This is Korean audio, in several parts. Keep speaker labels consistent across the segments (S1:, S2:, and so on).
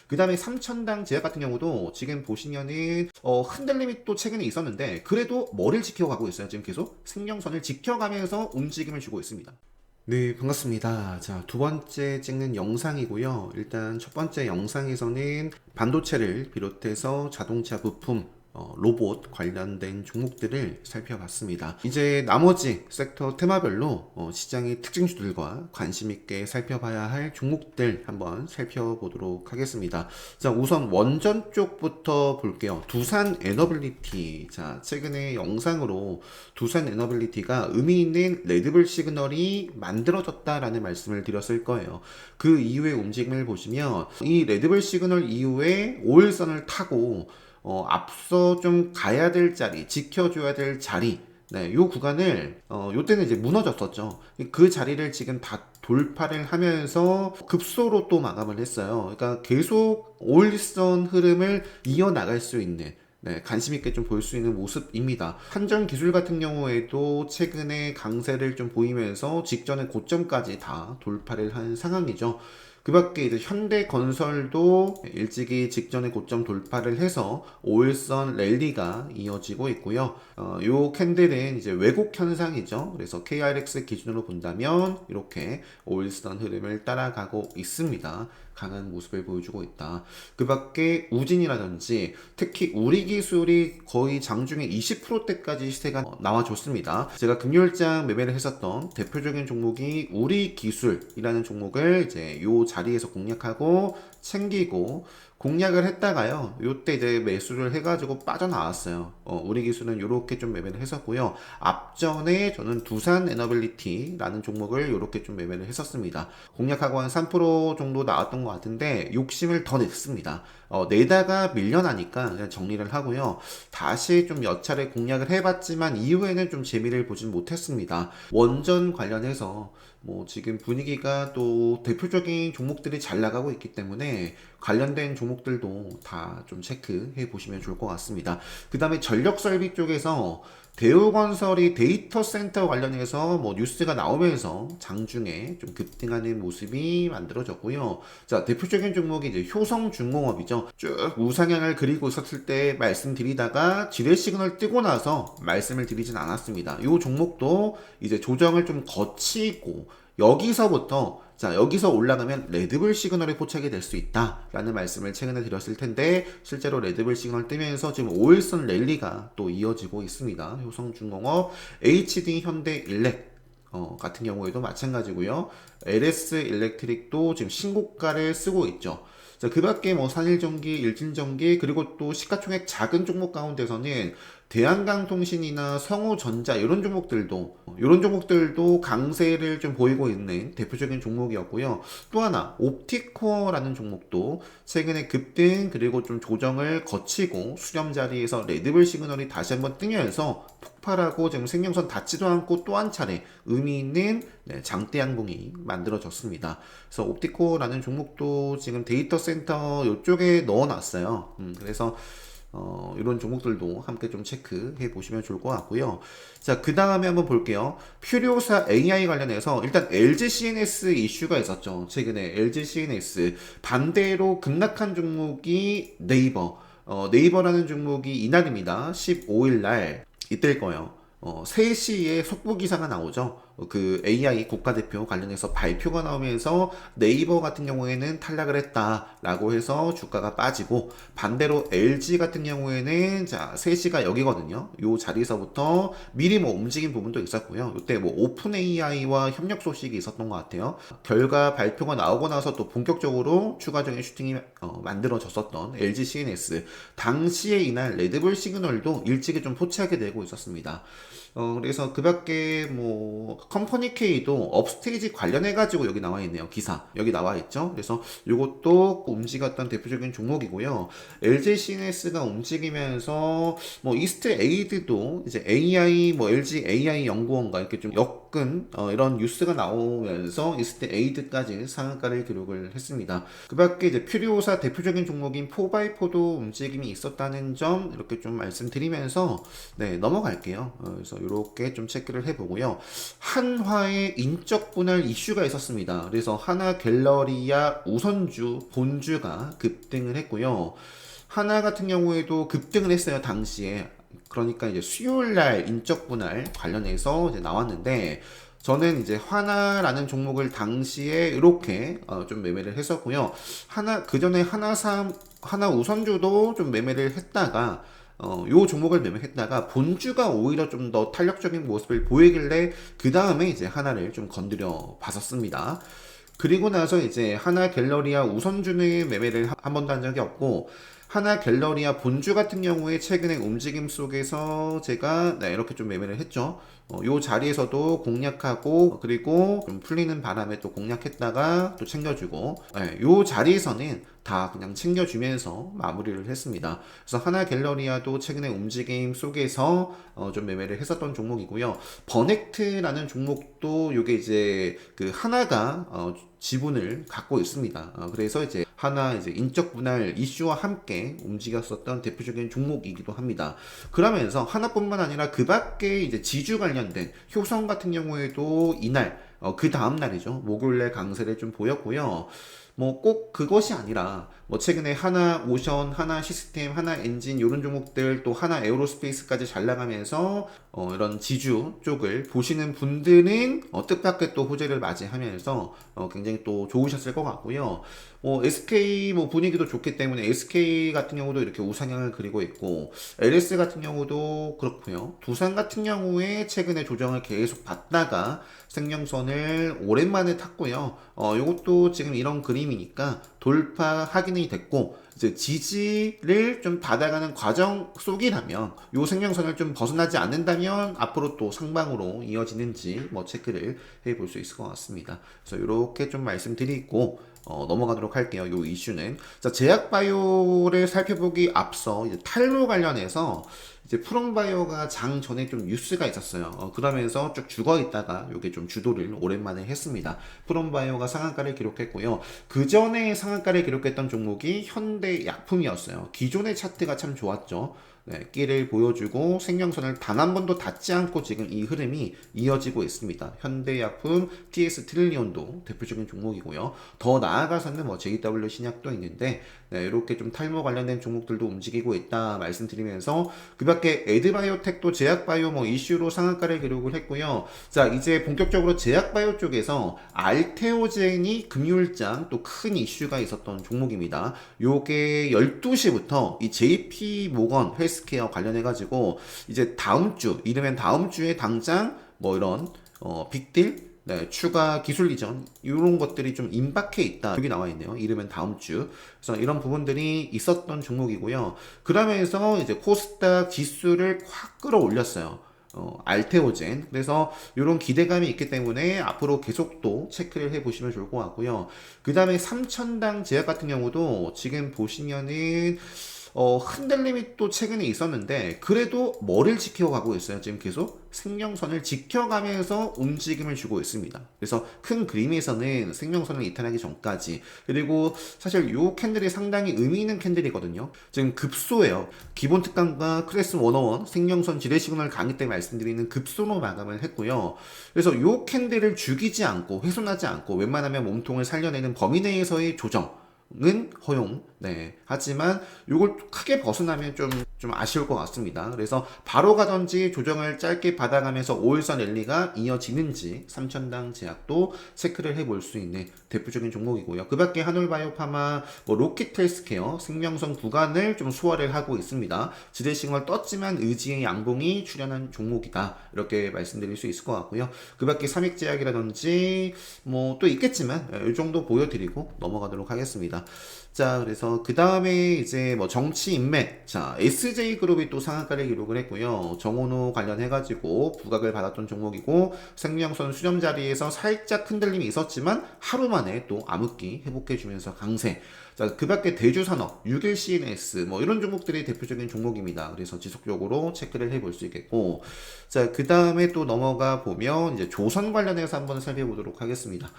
S1: 그 다음에 삼천당 제약 같은 경우도 지금 보시면은 흔들림이 또 최근에 있었는데 그래도 뭐를 지켜가고 있어요. 지금 계속 생명선을 지켜가면서 움직임을 주고 있습니다. 네, 반갑습니다. 자, 두 번째 찍는 영상이고요. 일단 첫 번째 영상에서는 반도체를 비롯해서 자동차 부품, 로봇 관련된 종목들을 살펴봤습니다. 이제 나머지 섹터 테마별로 시장의 특징주들과 관심 있게 살펴봐야 할 종목들 한번 살펴보도록 하겠습니다. 자, 우선 원전 쪽부터 볼게요. 두산 에너빌리티. 자, 최근에 영상으로 두산 에너빌리티가 의미 있는 레드불 시그널이 만들어졌다라는 말씀을 드렸을 거예요. 그 이후의 움직임을 보시면 이 레드불 시그널 이후에 5일선을 타고 앞서 좀 가야 될 자리, 지켜줘야 될 자리, 네, 요 구간을, 요때는 이제 무너졌었죠. 그 자리를 지금 다 돌파를 하면서 급소로 또 마감을 했어요. 그러니까 계속 올선 흐름을 이어나갈 수 있는, 네, 관심 있게 좀 볼 수 있는 모습입니다. 한전 기술 같은 경우에도 최근에 강세를 좀 보이면서 직전의 고점까지 다 돌파를 한 상황이죠. 그 밖에 이제 현대건설도 일찍이 직전의 고점 돌파를 해서 5일선 랠리가 이어지고 있고요. 요 캔들은 이제 왜곡 현상이죠. 그래서 KRX 기준으로 본다면 이렇게 5일선 흐름을 따라가고 있습니다. 강한 모습을 보여주고 있다. 그 밖에 우진이라든지 특히 우리 기술이 거의 장중에 20%대까지 시세가 나와줬습니다. 제가 금요일장 매매를 했었던 대표적인 종목이 우리 기술이라는 종목을 이제 요 자리에서 공략하고 챙기고 공략을 했다가요. 요때 이제 매수를 해가지고 빠져나왔어요. 우리 기술은 요렇게 좀 매매를 했었고요. 앞전에 저는 두산 에너빌리티라는 종목을 요렇게 좀 매매를 했었습니다. 공략하고 한 3% 정도 나왔던 것 같은데 욕심을 더 냈습니다. 내다가 밀려나니까 그냥 정리를 하고요. 다시 좀 몇 차례 공략을 해봤지만 이후에는 좀 재미를 보진 못했습니다. 원전 관련해서 뭐 지금 분위기가 또 대표적인 종목들이 잘 나가고 있기 때문에 관련된 종목들도 다 좀 체크해 보시면 좋을 것 같습니다. 그 다음에 전력 설비 쪽에서 대우건설이 데이터 센터 관련해서 뭐 뉴스가 나오면서 장중에 좀 급등하는 모습이 만들어졌고요. 자, 대표적인 종목이 이제 효성중공업이죠. 쭉 우상향을 그리고 있었을 때 말씀드리다가 지뢰 시그널 뜨고 나서 말씀을 드리진 않았습니다. 이 종목도 이제 조정을 좀 거치고 여기서부터 자, 여기서 올라가면 레드불 시그널에 포착이 될 수 있다라는 말씀을 최근에 드렸을 텐데 실제로 레드불 시그널 뜨면서 지금 5일선 랠리가 또 이어지고 있습니다. 효성중공업, HD 현대일렉 같은 경우에도 마찬가지고요. LS 일렉트릭도 지금 신고가를 쓰고 있죠. 자, 그 밖에 뭐 산일전기, 일진전기, 그리고 또 시가총액 작은 종목 가운데서는 대한강통신이나 성우전자 이런 종목들도 강세를 좀 보이고 있는 대표적인 종목이었고요. 또 하나 옵티코어라는 종목도 최근에 급등 그리고 좀 조정을 거치고 수렴 자리에서 레드불 시그널이 다시 한번 뜨면서 폭발하고 지금 생명선 닿지도 않고 또 한 차례 의미 있는 장대 양봉이 만들어졌습니다. 그래서 옵티코라는 종목도 지금 데이터 센터 이쪽에 넣어놨어요. 그래서 이런 종목들도 함께 좀 체크해 보시면 좋을 것 같고요. 자, 그 다음에 한번 볼게요. 퓨리오사 AI 관련해서 일단 LG CNS 이슈가 있었죠. 최근에 LG CNS 반대로 급락한 종목이 네이버. 네이버라는 종목이 이날입니다. 15일 날 이때일 거예요. 3시에 속보 기사가 나오죠. 그 AI 국가대표 관련해서 발표가 나오면서 네이버 같은 경우에는 탈락을 했다라고 해서 주가가 빠지고 반대로 LG 같은 경우에는 자 3시가 여기거든요. 요 자리에서부터 미리 뭐 움직인 부분도 있었고요. 이때 뭐 오픈 AI와 협력 소식이 있었던 것 같아요. 결과 발표가 나오고 나서 또 본격적으로 추가적인 슈팅이 만들어졌었던 LG CNS 당시에 이날 레드불 시그널도 일찍이 좀 포착이 되고 있었습니다. 그래서 그 밖에 뭐 컴퍼니 K도 업스테이지 관련해가지고 여기 나와 있네요. 기사 여기 나와 있죠. 그래서 이것도 움직였던 대표적인 종목이고요. LG CNS가 움직이면서 뭐 이스트 에이드도 이제 AI 뭐 LG AI 연구원과 이렇게 좀 겪은 이런 뉴스가 나오면서 이스트 에이드까지 상한가를 기록을 했습니다. 그 밖에 이제 퓨리오사 대표적인 종목인 4x4도 움직임이 있었다는 점 이렇게 좀 말씀드리면서 네, 넘어갈게요. 그래서 이렇게 좀 체크를 해보고요. 한화의 인적 분할 이슈가 있었습니다. 그래서 하나 갤러리아 우선주 본주가 급등을 했고요. 하나 같은 경우에도 급등을 했어요, 당시에. 그러니까 이제 수요일날 인적 분할 관련해서 이제 나왔는데, 저는 이제 하나라는 종목을 당시에 이렇게 좀 매매를 했었고요. 그 전에 하나 우선주도 좀 매매를 했다가, 요 종목을 매매했다가 본주가 오히려 좀 더 탄력적인 모습을 보이길래 그 다음에 이제 하나를 좀 건드려 봤었습니다. 그리고 나서 이제 하나 갤러리아 우선주는 매매를 한 번도 한 적이 없고, 하나 갤러리아 본주 같은 경우에 최근의 움직임 속에서 제가 네, 이렇게 좀 매매를 했죠. 요 자리에서도 공략하고, 그리고 좀 풀리는 바람에 또 공략했다가 또 챙겨주고, 네, 요 자리에서는 다 그냥 챙겨주면서 마무리를 했습니다. 그래서 하나 갤러리아도 최근의 움직임 속에서 좀 매매를 했었던 종목이고요. 버넥트라는 종목도 요게 이제 그 하나가 지분을 갖고 있습니다. 그래서 이제 하나 이제 인적 분할 이슈와 함께 움직였었던 대표적인 종목이기도 합니다. 그러면서 하나뿐만 아니라 그 밖에 이제 지주 관련된 효성 같은 경우에도 이날 그 다음 날이죠. 목요일에 강세를 좀 보였고요. 뭐 꼭 그것이 아니라 뭐 최근에 하나 오션, 하나 시스템, 하나 엔진 이런 종목들 또 하나 에어로스페이스까지 잘 나가면서 이런 지주 쪽을 보시는 분들은 뜻밖의 또 호재를 맞이하면서 굉장히 또 좋으셨을 것 같고요. SK 뭐 분위기도 좋기 때문에 SK 같은 경우도 이렇게 우상향을 그리고 있고, LS 같은 경우도 그렇고요. 두산 같은 경우에 최근에 조정을 계속 받다가 생명선을 오랜만에 탔고요. 요것도 지금 이런 그림이니까 돌파 확인이 됐고, 이제 지지를 좀 받아가는 과정 속이라면, 요 생명선을 좀 벗어나지 않는다면 앞으로 또 상방으로 이어지는지 뭐 체크를 해볼 수 있을 것 같습니다. 그래서 이렇게 좀 말씀드리고 넘어가도록 할게요. 요 이슈는 자, 제약바이오를 살펴보기 앞서 이제 탈모 관련해서 이제 프롬바이오가 장 전에 좀 뉴스가 있었어요. 그러면서 쭉 죽어 있다가 요게 좀 주도를 오랜만에 했습니다. 프롬바이오가 상한가를 기록했고요. 그 전에 상한가를 기록했던 종목이 현대약품이었어요. 기존의 차트가 참 좋았죠. 네, 끼를 보여주고 생명선을 단 한 번도 닿지 않고 지금 이 흐름이 이어지고 있습니다. 현대약품, TS 트릴리온도 대표적인 종목이고요. 더 나아가서는 뭐 JW 신약도 있는데 네, 이렇게 좀 탈모 관련된 종목들도 움직이고 있다 말씀드리면서 그 밖에 에드바이오텍도 제약바이오 뭐 이슈로 상한가를 기록을 했고요. 자, 이제 본격적으로 제약바이오 쪽에서 알테오젠이 금요일장 또 큰 이슈가 있었던 종목입니다. 요게 12시부터 이 JP 모건 헬스케어 관련해가지고 이제 다음 주, 이르면 다음 주에 당장 뭐 이런 빅딜 네, 추가 기술 이전 이런 것들이 좀 임박해 있다. 여기 나와 있네요. 이르면 다음 주. 그래서 이런 부분들이 있었던 종목이고요. 그러면서 이제 코스닥 지수를 확 끌어올렸어요. 알테오젠. 그래서 이런 기대감이 있기 때문에 앞으로 계속 또 체크를 해보시면 좋을 것 같고요. 그 다음에 삼천당 제약 같은 경우도 지금 보시면은 흔들림이 또 최근에 있었는데 그래도 뭐를 지켜가고 있어요. 지금 계속 생명선을 지켜가면서 움직임을 주고 있습니다. 그래서 큰 그림에서는 생명선을 이탈하기 전까지, 그리고 사실 이 캔들이 상당히 의미 있는 캔들이거든요. 지금 급소예요. 기본 특강과 클래스 101 생명선 지뢰 시그널 강의 때 말씀드리는 급소로 마감을 했고요. 그래서 이 캔들을 죽이지 않고 훼손하지 않고 웬만하면 몸통을 살려내는 범위 내에서의 조정 은 허용. 네. 하지만 이걸 크게 벗어나면 좀 아쉬울 것 같습니다. 그래서 바로 가든지 조정을 짧게 받아가면서 5일선 랠리가 이어지는지 삼천당 제약도 체크를 해볼 수 있는 대표적인 종목이고요. 그 밖에 한올바이오파마, 뭐 로킷헬스케어, 생명선 구간을 좀 소화를 하고 있습니다. 지대싱을 떴지만 의지의 양봉이 출현한 종목이다. 이렇게 말씀드릴 수 있을 것 같고요. 그 밖에 삼익제약이라든지 뭐 또 있겠지만 이 정도 보여드리고 넘어가도록 하겠습니다. 자, 그래서 그 다음에 이제 뭐 정치 인맥. 자, SJ그룹이 또 상한가를 기록을 했고요. 정원호 관련해가지고 부각을 받았던 종목이고, 생명선 수렴 자리에서 살짝 흔들림이 있었지만, 하루 만에 또 암흑기 회복해주면서 강세. 자, 그 밖에 대주산업, 6일 CNS, 뭐 이런 종목들이 대표적인 종목입니다. 그래서 지속적으로 체크를 해볼 수 있겠고, 자, 그 다음에 또 넘어가 보면, 이제 조선 관련해서 한번 살펴보도록 하겠습니다.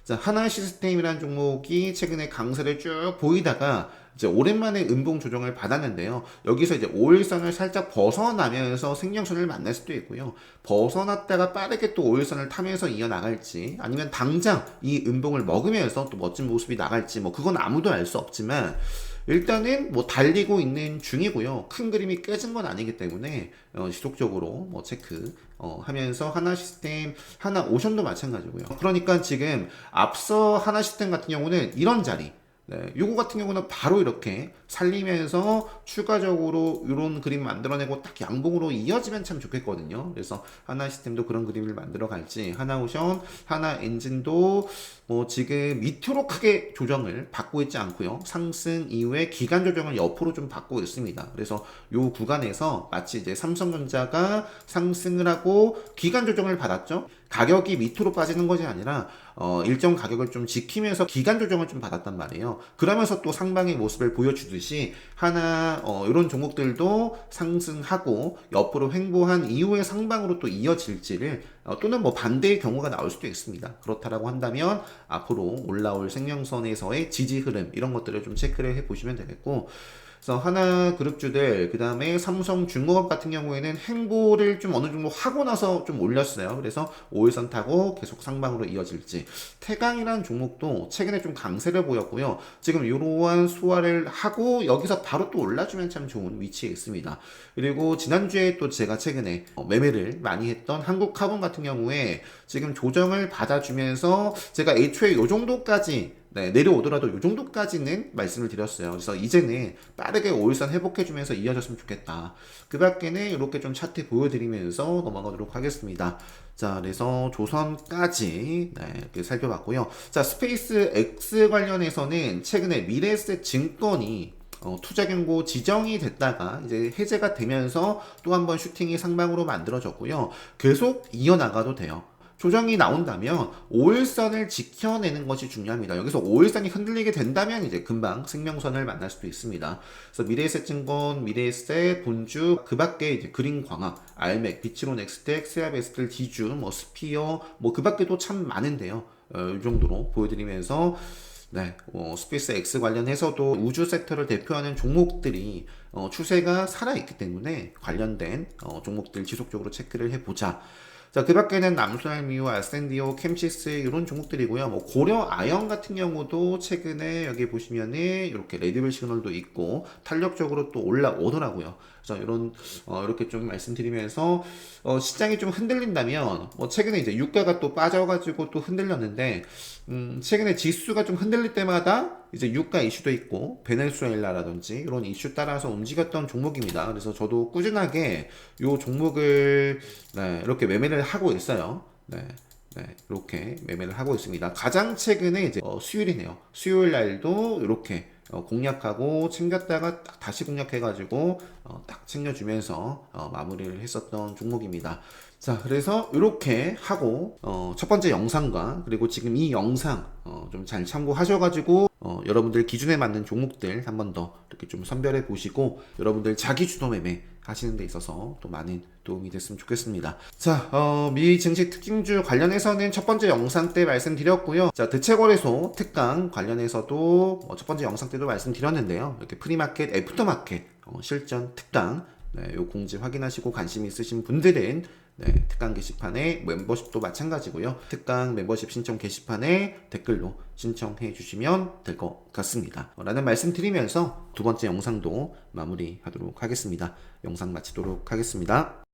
S1: 자, 하나 시스템이라는 종목이 최근에 강세를 쭉 보이다가 이제 오랜만에 음봉 조정을 받았는데요. 여기서 이제 5일선을 살짝 벗어나면서 생명선을 만날 수도 있고요. 벗어났다가 빠르게 또 5일선을 타면서 이어나갈지, 아니면 당장 이 음봉을 먹으면서 또 멋진 모습이 나갈지, 뭐 그건 아무도 알 수 없지만 일단은 뭐 달리고 있는 중이고요. 큰 그림이 깨진 건 아니기 때문에 지속적으로 뭐 체크 하면서 하나 시스템, 하나 오션도 마찬가지고요. 그러니까 지금 앞서 하나 시스템 같은 경우는 이런 자리, 네, 요거 같은 경우는 바로 이렇게 살리면서 추가적으로 이런 그림 만들어내고 딱 양봉으로 이어지면 참 좋겠거든요. 그래서 하나 시스템도 그런 그림을 만들어 갈지, 하나 오션, 하나 엔진도 뭐 지금 밑으로 크게 조정을 받고 있지 않고요. 상승 이후에 기간 조정을 옆으로 좀 받고 있습니다. 그래서 요 구간에서 마치 이제 삼성전자가 상승을 하고 기간 조정을 받았죠. 가격이 밑으로 빠지는 것이 아니라 일정 가격을 좀 지키면서 기간 조정을 좀 받았단 말이에요. 그러면서 또 상방의 모습을 보여주듯이 하나 이런 종목들도 상승하고 옆으로 횡보한 이후에 상방으로 또 이어질지를 또는 뭐 반대의 경우가 나올 수도 있습니다. 그렇다라고 한다면 앞으로 올라올 생명선에서의 지지 흐름 이런 것들을 좀 체크를 해 보시면 되겠고, 그래서 하나 그룹주들, 그 다음에 삼성중공업 같은 경우에는 행보를 좀 어느 정도 하고 나서 좀 올렸어요. 그래서 5일선 타고 계속 상방으로 이어질지. 태강이라는 종목도 최근에 좀 강세를 보였고요. 지금 이러한 소화를 하고 여기서 바로 또 올라주면 참 좋은 위치에 있습니다. 그리고 지난주에 또 제가 최근에 매매를 많이 했던 한국카본 같은 경우에 지금 조정을 받아주면서 제가 애초에 요 정도까지 내려오더라도 이 정도까지는 말씀을 드렸어요. 그래서 이제는 빠르게 5일선 회복해주면서 이어졌으면 좋겠다. 그 밖에는 이렇게 좀 차트 보여드리면서 넘어가도록 하겠습니다. 자, 그래서 조선까지 이렇게 살펴봤고요. 자, 스페이스 X 관련해서는 최근에 미래에셋 증권이 투자 경고 지정이 됐다가 이제 해제가 되면서 또 한 번 슈팅이 상방으로 만들어졌고요. 계속 이어나가도 돼요. 조정이 나온다면 5일선을 지켜내는 것이 중요합니다. 여기서 5일선이 흔들리게 된다면 이제 금방 생명선을 만날 수도 있습니다. 그래서 미래에셋증권, 미래에셋, 본주, 그 밖에 이제 그린광학, 알맥, 비치론, 엑스텍, 세아베스텔, 디주, 뭐 스피어, 뭐 그 밖에도 참 많은데요. 이 정도로 보여드리면서 스페이스 X 관련해서도 우주 섹터를 대표하는 종목들이 추세가 살아있기 때문에 관련된 종목들 지속적으로 체크를 해보자. 자, 그 밖에는 남소알미오, 아센디오, 캠시스 이런 종목들이고요. 뭐 고려 아연 같은 경우도 최근에 여기 보시면은 이렇게 레드벨 시그널도 있고 탄력적으로 또 올라오더라고요. 그래서 이런 이렇게 좀 말씀드리면서 시장이 좀 흔들린다면 뭐 최근에 이제 유가가 또 빠져가지고 또 흔들렸는데 최근에 지수가 좀 흔들릴 때마다 이제 유가 이슈도 있고 베네수엘라라든지 이런 이슈 따라서 움직였던 종목입니다. 그래서 저도 꾸준하게 이 종목을 이렇게 매매를 하고 있어요. 이렇게 매매를 하고 있습니다. 가장 최근에 이제 수요일이네요. 수요일 날도 이렇게 공략하고 챙겼다가 딱 다시 공략해가지고 딱 챙겨주면서 마무리를 했었던 종목입니다. 자, 그래서 이렇게 하고 첫 번째 영상과 그리고 지금 이 영상 좀 잘 참고하셔가지고 여러분들 기준에 맞는 종목들 한 번 더 이렇게 좀 선별해 보시고 여러분들 자기 주도 매매 하시는 데 있어서 또 많은 도움이 됐으면 좋겠습니다. 자, 미 증시 특징주 관련해서는 첫 번째 영상 때 말씀드렸고요. 자, 대체거래소 특강 관련해서도 첫 번째 영상 때도 말씀드렸는데요. 이렇게 프리마켓, 애프터마켓 실전 특강 요 공지 확인하시고 관심 있으신 분들은 특강 게시판에 멤버십도 마찬가지고요. 특강 멤버십 신청 게시판에 댓글로 신청해 주시면 될 것 같습니다. 라는 말씀 드리면서 두 번째 영상도 마무리하도록 하겠습니다. 영상 마치도록 하겠습니다.